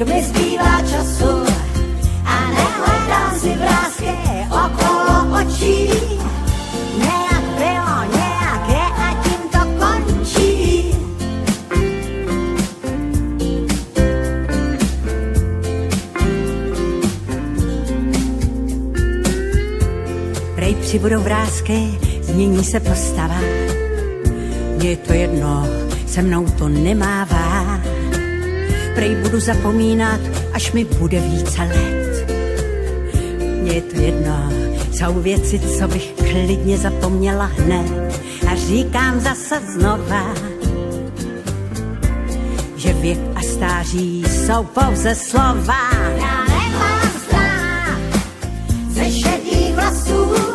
mi zbývá času a nehledám si vrásky okolo očí. Nějak bylo, nějak je a tím to končí. Prej přibudou vrásky, změní se postava. Mně je to jedno, se mnou to nemává. Prej budu zapomínat, až mi bude více let. Mně je to jedno, jsou věci, co bych klidně zapomněla hned. A říkám zase znova, že věk a stáří jsou pouze slova. Já nemám strach ze šedých vlasů,